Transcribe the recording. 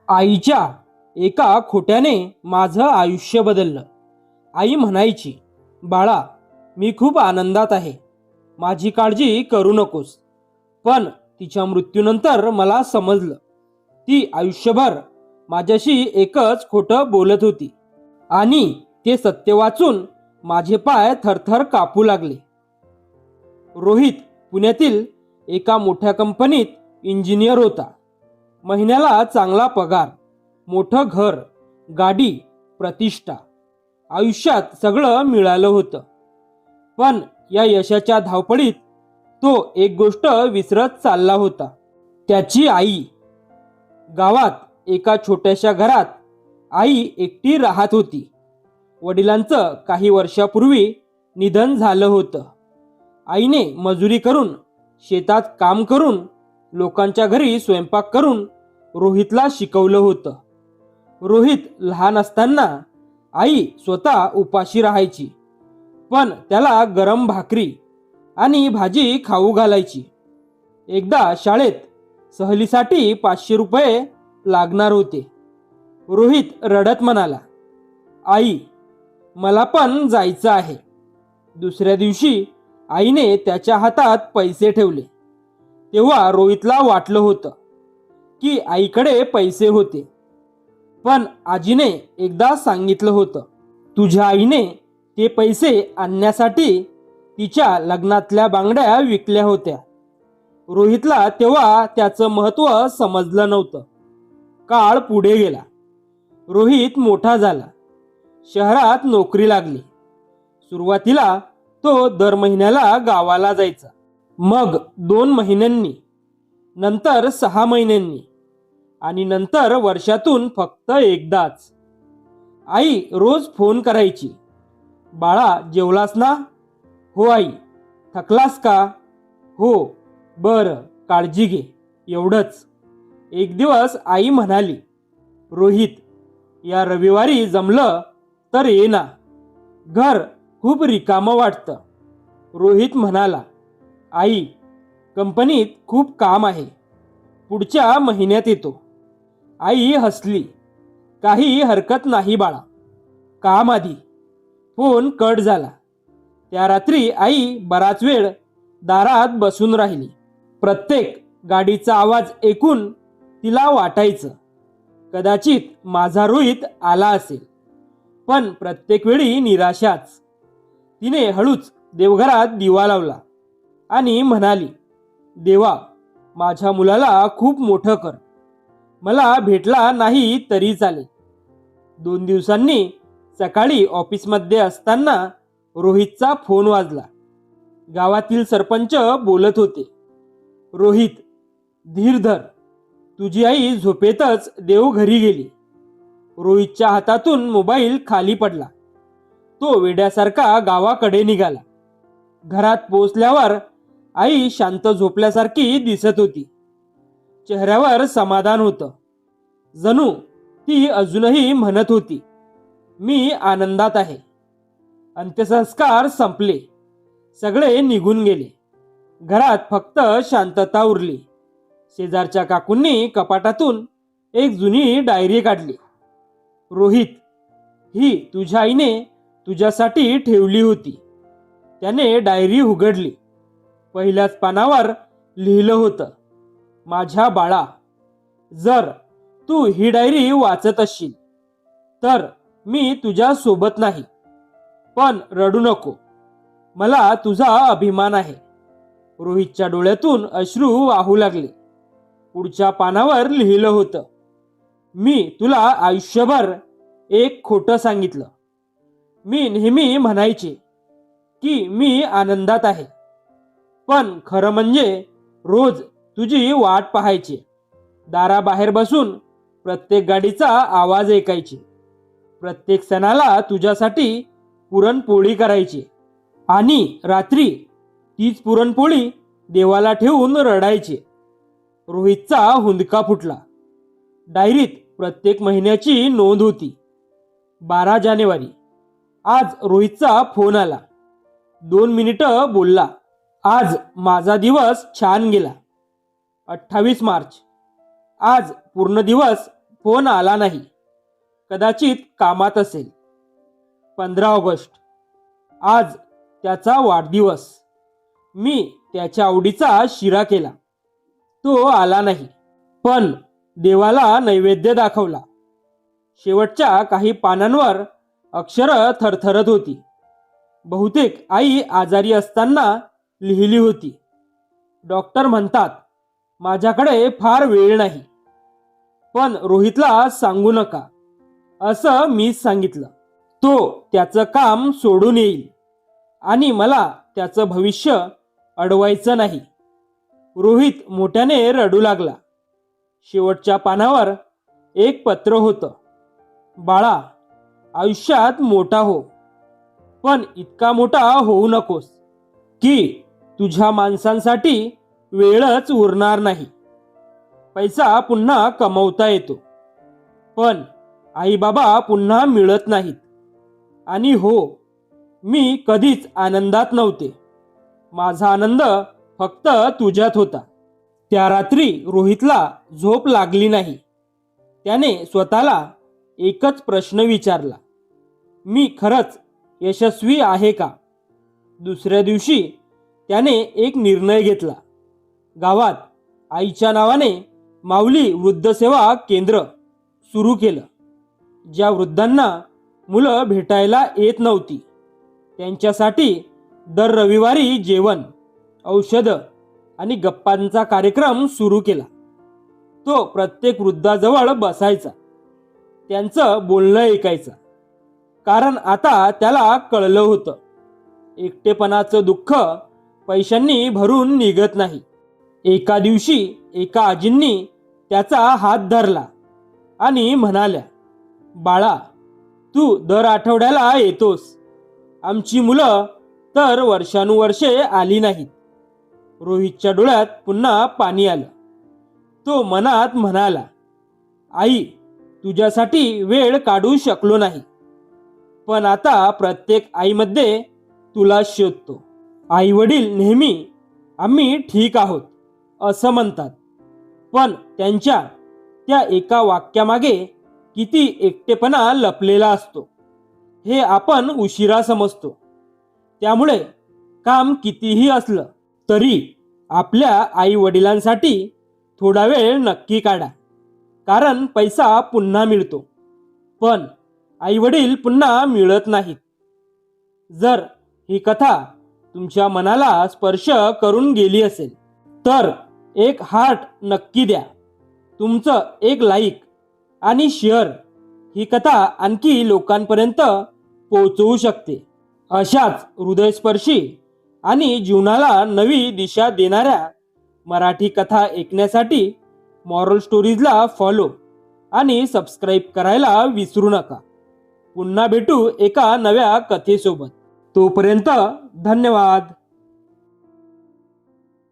आईच्या एका खोट्याने माझं आयुष्य बदललं. आई म्हणायची, बाळा, मी खूप आनंदात आहे, माझी काळजी करू नकोस. पण तिच्या मृत्यूनंतर मला समजलं, ती आयुष्यभर माझ्याशी एकच खोटं बोलत होती. आणि ते सत्य वाचून माझे पाय थरथर कापू लागले. रोहित पुण्यातील एका मोठ्या कंपनीत इंजिनियर होता. महिन्याला चांगला पगार, मोठं घर, गाडी, प्रतिष्ठा, आयुष्यात सगळं मिळालं होतं. पण या यशाच्या धावपळीत तो एक गोष्ट विसरत चालला होता, त्याची आई. गावात एका छोट्याशा घरात आई एकटी राहत होती. वडिलांचं काही वर्षापूर्वी निधन झालं होतं. आईने मजुरी करून, शेतात काम करून, लोकांच्या घरी स्वयंपाक करून रोहितला शिकवलं होतं. रोहित लहान असताना आई स्वतः उपाशी राहायची, पण त्याला गरम भाकरी आणि भाजी खाऊ घालायची. एकदा शाळेत सहलीसाठी 500 रुपये लागणार होते. रोहित रडत म्हणाला, आई, मला पण जायचं आहे. दुसऱ्या दिवशी आईने त्याच्या हातात पैसे ठेवले. तेव्हा रोहितला वाटलं होतं की आईकडे पैसे होते. पण आजीने एकदा सांगितलं होतं, तुझ्या आईने ते पैसे आणण्यासाठी तिच्या लग्नातल्या बांगड्या विकल्या होत्या. रोहितला तेव्हा त्याचं महत्त्व समजलं नव्हतं. काळ पुढे गेला. रोहित मोठा झाला. शहरात नोकरी लागली. सुरुवातीला तो दर महिन्याला गावाला जायचा. मग 2 महिन्यांनी, नंतर 6 महिन्यांनी आणि नंतर वर्षातून फक्त एकदाच. आई रोज फोन करायची, बाळा, जेवलास ना? हो आई. थकलास का? हो. बरं, काळजी घे. एवढंच. एक दिवस आई म्हणाली, रोहित, या रविवारी जमलं तर ये ना, घर खूप रिकामं वाटतं. रोहित म्हणाला, आई, कंपनीत खूप काम आहे, पुढच्या महिन्यात येतो. आई हसली, काही हरकत नाही बाळा, काम आधी. फोन कट झाला. त्या रात्री आई बराच वेळ दारात बसून राहिली. प्रत्येक गाडीचा आवाज ऐकून तिला वाटायचं, कदाचित माझा रोहित आला असेल. पण प्रत्येक वेळी निराशाच. तिने हळूच देवघरात दिवा लावला आणि म्हणाली, देवा, माझ्या मुलाला खूप मोठं कर. मला भेटला नाही तरी चालेल. 2 दिवसांनी सकाळी ऑफिसमध्ये असताना रोहितचा फोन वाजला. गावातील सरपंच बोलत होते, रोहित, धीर धर, तुझी आई झोपेतच देव घरी गेली. रोहितच्या हातातून मोबाईल खाली पडला. तो वेड्यासारखा गावाकडे निघाला. घरात पोहोचल्यावर आई शांत झोपल्यासारखी दिसत होती. चेहऱ्यावर समाधान होतं. जणू ती अजूनही म्हणत होती, मी आनंदात आहे. अंत्यसंस्कार संपले. सगळे निघून गेले. घरात फक्त शांतता उरली. शेजारच्या काकूंनी कपाटातून एक जुनी डायरी काढली. रोहित, ही तुझ्या आईने तुझ्यासाठी ठेवली होती. त्याने डायरी उघडली. पहिल्याच पानावर लिहिलं होतं, माझ्या बाळा, जर तू ही डायरी वाचत असशील तर मी तुझ्या सोबत नाही. पण रडू नको, मला तुझा अभिमान आहे. रोहितच्या डोळ्यातून अश्रू वाहू लागले. पुढच्या पानावर लिहिलं होतं, मी तुला आयुष्यभर एक खोटं सांगितलं. मी नेहमी म्हणायचे की मी आनंदात आहे, पण खरं म्हणजे रोज तुझी वाट पाहायची. दाराबाहेर बसून प्रत्येक गाडीचा आवाज ऐकायचे. प्रत्येक सणाला तुझ्यासाठी पुरणपोळी करायची आणि रात्री तीच पुरणपोळी देवाला ठेवून रडायचे. रोहितचा हुंदका फुटला. डायरीत प्रत्येक महिन्याची नोंद होती. 12 जानेवारी. आज रोहितचा फोन आला. 2 मिनिटं बोलला, आज माझा दिवस छान गेला. 28 मार्च. आज पूर्ण दिवस फोन आला नाही. कदाचित कामात असेल. 15 ऑगस्ट, आज त्याचा वाढदिवस. मी त्याच्या आवडीचा शिरा केला. तो आला नाही, पण देवाला नैवेद्य दाखवला. शेवटच्या काही पानांवर अक्षरं थरथरत होती. बहुतेक आई आजारी असताना लिहिली होती. डॉक्टर म्हणतात माझ्याकडे फार वेळ नाही, पण रोहितला सांगू नका असं मीच सांगितलं. तो त्याचं काम सोडून येईल आणि मला त्याचं भविष्य अडवायचं नाही. रोहित मोठ्याने रडू लागला. शेवटच्या पानावर एक पत्र होतं. बाळा, आयुष्यात मोठा हो, पण इतका मोठा होऊ नकोस की तुझ्या माणसांसाठी वेळच उरणार नाही. पैसा पुन्हा कमवता येतो, पण आई बाबा पुन्हा मिळत नाहीत. आणि हो, मी कधीच आनंदात नव्हते. माझा आनंद फक्त तुझ्यात होता. त्या रात्री रोहितला झोप लागली नाही. त्याने स्वतःला एकच प्रश्न विचारला, मी खरंच यशस्वी आहे का? दुसऱ्या दिवशी त्याने एक निर्णय घेतला. गावात आईच्या नावाने माऊली वृद्धसेवा केंद्र सुरू केलं. ज्या वृद्धांना मुलं भेटायला येत नव्हती त्यांच्यासाठी दर रविवारी जेवण, औषधं आणि गप्पांचा कार्यक्रम सुरू केला. तो प्रत्येक वृद्धाजवळ बसायचा, त्यांचं बोलणं ऐकायचं. कारण आता त्याला कळलं होतं, एकटेपणाचं दुःख पैशांनी भरून निघत नाही. एका दिवशी एका आजींनी त्याचा हात धरला आणि म्हणाल्या, बाळा, तू दर आठवड्याला येतोस. आमची मुलं तर वर्षानुवर्षे आली नाहीत. रोहितच्या डोळ्यात पुन्हा पाणी आलं. तो मनात म्हणाला, आई, तुझ्यासाठी वेळ काढू शकलो नाही, पण आता प्रत्येक आईमध्ये तुला शोधतो. आई वडील नेहमी आम्ही ठीक आहोत असं म्हणतात, पण त्यांच्या त्या एका वाक्यामागे किती एकटेपणा लपलेला असतो हे आपण उशिरा समजतो. त्यामुळे काम कितीही असलं तरी आपल्या आई वडिलांसाठी थोडा वेळ नक्की काढा. कारण पैसा पुन्हा मिळतो, पण आई वडील पुन्हा मिळत नाहीत. जर ही कथा तुमच्या मनाला स्पर्श करून गेली असेल तर एक हार्ट नक्की द्या. तुमचं एक लाईक आणि शेअर ही कथा आणखी लोकांपर्यंत पोहोचवू शकते. अशाच हृदयस्पर्शी आणि जीवनाला नवी दिशा देणाऱ्या मराठी कथा ऐकण्यासाठी मॉरल स्टोरीजला फॉलो आणि सबस्क्राईब करायला विसरू नका. पुन्हा भेटू एका नव्या कथेसोबत. तोपर्यंत धन्यवाद.